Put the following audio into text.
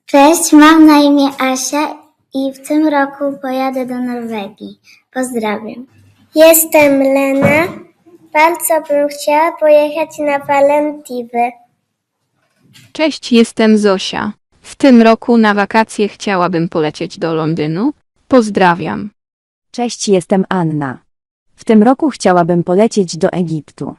Cześć, mam na imię Asia i w tym roku pojadę do Norwegii. Pozdrawiam. Jestem Lena. Bardzo bym chciała pojechać na Walentywy. Cześć, jestem Zosia. W tym roku na wakacje chciałabym polecieć do Londynu. Pozdrawiam. Cześć, jestem Anna. W tym roku chciałabym polecieć do Egiptu.